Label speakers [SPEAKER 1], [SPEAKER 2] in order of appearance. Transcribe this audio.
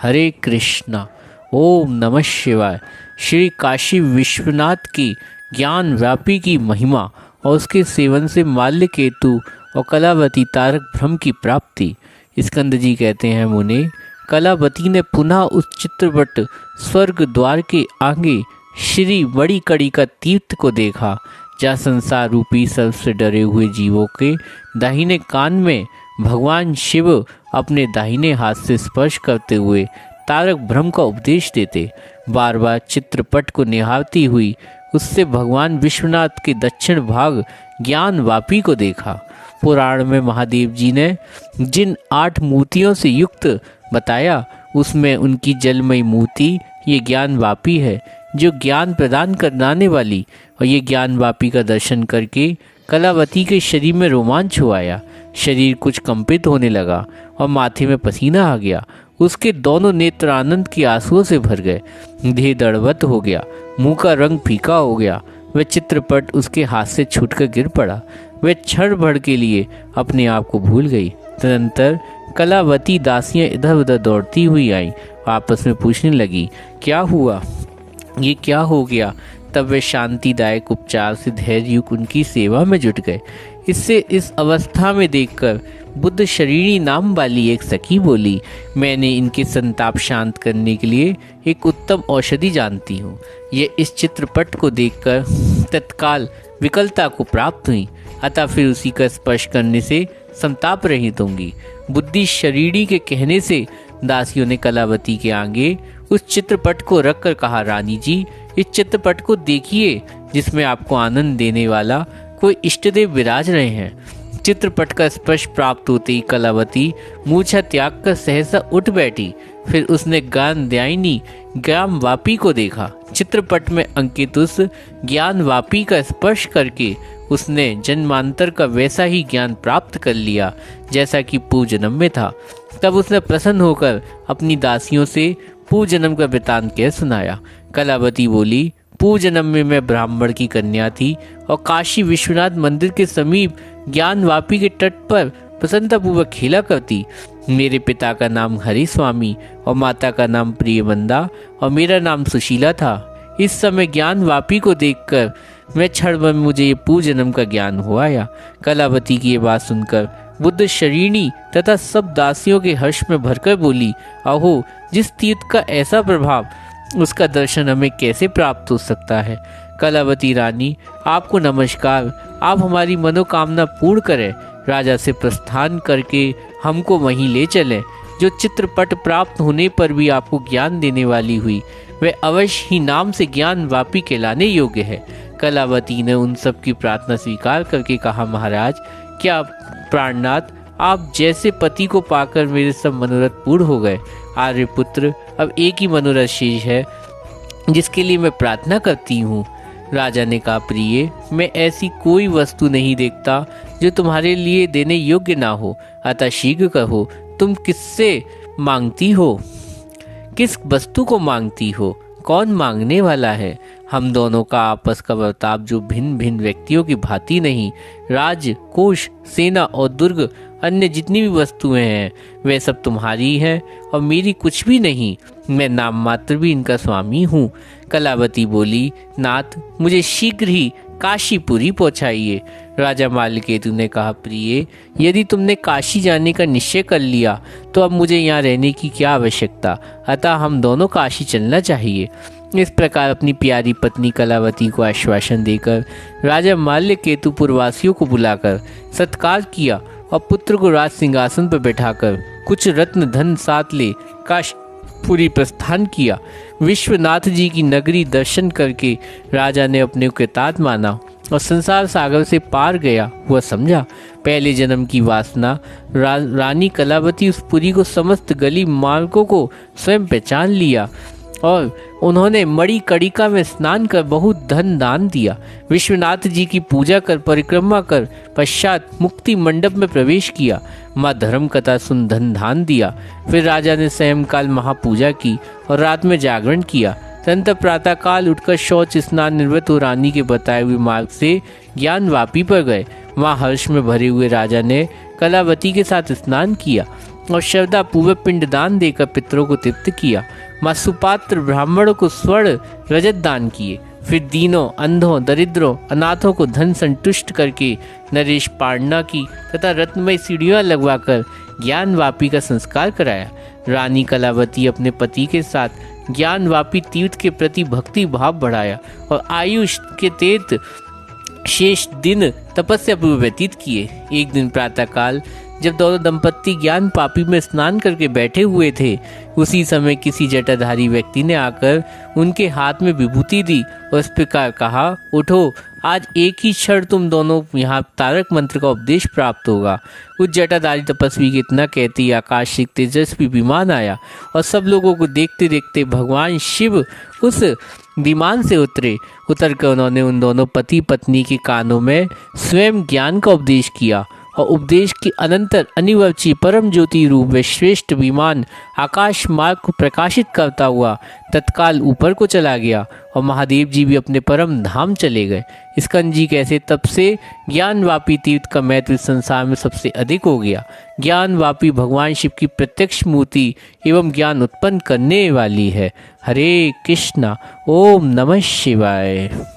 [SPEAKER 1] हरे कृष्णा। ओम नमः शिवाय। श्री काशी विश्वनाथ की ज्ञान व्यापी की महिमा और उसके सेवन से माल्य केतु और कलावती तारक ब्रह्म की प्राप्ति। स्कंद जी कहते हैं, मुने, कलावती ने पुनः उस चित्रपट स्वर्ग द्वार के आगे श्री बड़ी कड़ी का तीर्थ को देखा, जहाँ संसार रूपी सर्प से डरे हुए जीवों के दाहिने कान में भगवान शिव अपने दाहिने हाथ से स्पर्श करते हुए तारक ब्रह्म का उपदेश देते। बार बार चित्रपट को निहारती हुई उससे भगवान विश्वनाथ के दक्षिण भाग ज्ञान वापी को देखा। पुराण में महादेव जी ने जिन 8 मूर्तियों से युक्त बताया, उसमें उनकी जलमयी मूर्ति ये ज्ञान वापी है, जो ज्ञान प्रदान कराने वाली। और ये ज्ञान वापी का दर्शन करके कलावती के शरीर में रोमांच हो आया। शरीर कुछ कंपित होने लगा और माथे में पसीना आ गया। उसके दोनों नेत्र आनंद के आंसुओं से भर गए। देह दड़वत हो गया, मुंह का रंग फीका हो गया। वह चित्रपट उसके हाथ से छूटकर गिर पड़ा। वह क्षण भर के लिए अपने आप को भूल गई। तदंतर कलावती दासियां इधर उधर दौड़ती हुई आईं, आपस में पूछने लगी, क्या हुआ, ये क्या हो गया। तब वे शांतिदायक उपचार से धैर्य युक्त उनकी सेवा में जुट गए। इससे इस अवस्था में देखकर बुद्ध शरीरी नाम वाली एक सखी बोली, मैंने इनके संताप शांत करने के लिए एक उत्तम औषधि जानती हूँ। ये इस चित्रपट को देखकर तत्काल विकलता को प्राप्त हुई, अतः फिर उसी का स्पर्श करने से संताप रहित होंगी। बुद्धि शरीरी के कहने से दासियों ने कलावती के आगे उस चित्रपट को रखकर कहा, रानी जी, इस चित्रपट को देखिए, जिसमें आपको आनंद देने वाला कोई इष्टदेव विराज रहे हैं। चित्रपट का स्पर्श प्राप्त होते ही कलावती मूर्छा त्याग कर सहसा उठ बैठी। फिर उसने ज्ञानदायिनी ज्ञान वापी को देखा। चित्रपट में अंकित उस ज्ञान वापी का स्पर्श करके उसने जन्मांतर का वैसा ही ज्ञान प्राप्त कर लिया जैसा कि पूर्व जन्म में था। तब उसने प्रसन्न होकर अपनी दासियों से पूर्व जन्म का वृतांत कह सुनाया। कलावती बोली, पूर्व जन्म में मैं ब्राह्मण की कन्या थी और काशी विश्वनाथ मंदिर के समीप ज्ञान वापी के तट पर प्रसन्नतापूर्वक खेला करती। मेरे पिता का नाम हरि स्वामी और माता का नाम प्रियमंदा और मेरा नाम सुशीला था। इस समय ज्ञान वापी को देखकर मैं क्षण में मुझे ये पूर्व जन्म का ज्ञान हो आया। कलावती की ये बात सुनकर बुद्ध शरीणी तथा सब दासियों के हर्ष में भरकर बोली, अहो, जिस तीर्थ का ऐसा प्रभाव, उसका दर्शन हमें कैसे प्राप्त हो सकता है। कलावती रानी, आपको नमस्कार। आप हमारी मनोकामना पूर्ण करें। राजा से प्रस्थान करके हमको वहीं ले चलें। जो चित्रपट प्राप्त होने पर भी आपको ज्ञान देने वाली हुई, वह अवश्य ही नाम से ज्ञान वापी कहलाने योग्य है। कलावती ने उन सब की प्रार्थना स्वीकार करके कहा, महाराज, क्या प्राणनाथ, आप जैसे पति को पाकर मेरे सब मनोरथ पूर्ण हो गए। आर्यपुत्र, अब एक ही मनोरथ शेष है जिसके लिए मैं प्रार्थना करती हूँ। राजा ने कहा, प्रिय, मैं ऐसी कोई वस्तु नहीं देखता जो तुम्हारे लिए देने योग्य ना हो, अतः शीघ्र कहो, तुम किससे मांगती हो, किस वस्तु को मांगती हो, कौन मांगने वाला है। हम दोनों का आपस का बर्ताव जो भिन्न भिन्न व्यक्तियों की भांति नहीं, राज, कोष, सेना और दुर्ग, अन्य जितनी भी वस्तुएं हैं, वे सब तुम्हारी हैं और मेरी कुछ भी नहीं। मैं नाम मात्र भी इनका स्वामी हूँ। कलावती बोली, नाथ, मुझे शीघ्र ही काशीपुरी पहुँचाइए। राजा माल्यकेतु ने कहा, प्रिय, यदि तुमने काशी जाने का निश्चय कर लिया तो अब मुझे यहाँ रहने की क्या आवश्यकता, अतः हम दोनों काशी चलना चाहिए। इस प्रकार अपनी प्यारी पत्नी कलावती को आश्वासन देकर राजा माल्यकेतु पुरवासियों को बुलाकर सत्कार किया और पुत्र को राज सिंहासन पर बैठाकर कुछ रत्न धन साथ ले काशीपुरी प्रस्थान किया। विश्वनाथ जी की नगरी दर्शन करके राजा ने अपने को कृतार्थ माना और संसार सागर से पार गया हुआ समझा। पहले जन्म की वासना रानी कलावती उस पुरी को समस्त गली मार्गों को स्वयं पहचान लिया और उन्होंने मणि कड़िका में स्नान कर बहुत धन दान दिया। विश्वनाथ जी की पूजा कर परिक्रमा कर पश्चात मुक्ति मंडप में प्रवेश किया। माँ धर्म कथा सुन धन दान दिया। फिर राजा ने सायंकाल महापूजा की और रात में जागरण किया। तदनंतर प्रातःकाल उठकर शौच स्नान निवृत्त हो रानी के बताए हुए मार्ग से ज्ञान वापी पर गए। वहाँ हर्ष में भरे हुए राजा ने कलावती के साथ स्नान किया। और श्रद्धा पूर्वक पिंडदान देकर पितरों को तृप्त किया। माँ सुपात्र ब्राह्मणों को स्वर्ण रजत दान किए। फिर दीनों, अंधों, दरिद्रों, अनाथों को धन संतुष्ट करके नरेश पारणा की तथा रत्नमय सीढ़ियाँ लगवाकर ज्ञानवापी का संस्कार कराया। रानी कलावती अपने पति के साथ ज्ञानवापी तीर्थ के प्रति भक्ति भाव बढ़ाया और आयुष के तीर्थ शेष दिन तपस्या पूर्व व्यतीत किए। एक दिन प्रातःकाल जब दोनों दंपत्ति ज्ञान पापी में स्नान करके बैठे हुए थे, उसी समय किसी जटाधारी व्यक्ति ने आकर उनके हाथ में विभूति दी और इस प्रकार कहा, उठो, आज एक ही क्षण तुम दोनों यहाँ तारक मंत्र का उपदेश प्राप्त होगा। उस जटाधारी तपस्वी के इतना कहते ही आकाश से तेजस्वी विमान आया और सब लोगों को देखते देखते भगवान शिव उस विमान से उतर कर उन्होंने उन दोनों पति पत्नी के कानों में स्वयं ज्ञान का उपदेश किया और उपदेश के अनंतर अनिवर्ची परम ज्योति रूप व श्रेष्ठ विमान आकाश मार्ग को प्रकाशित करता हुआ तत्काल ऊपर को चला गया और महादेव जी भी अपने परम धाम चले गए। स्कंद जी कैसे तब से ज्ञानवापी तीर्थ का महत्व संसार में सबसे अधिक हो गया। ज्ञानवापी भगवान शिव की प्रत्यक्ष मूर्ति एवं ज्ञान उत्पन्न करने वाली है। हरे कृष्णा। ओम नमः शिवाय।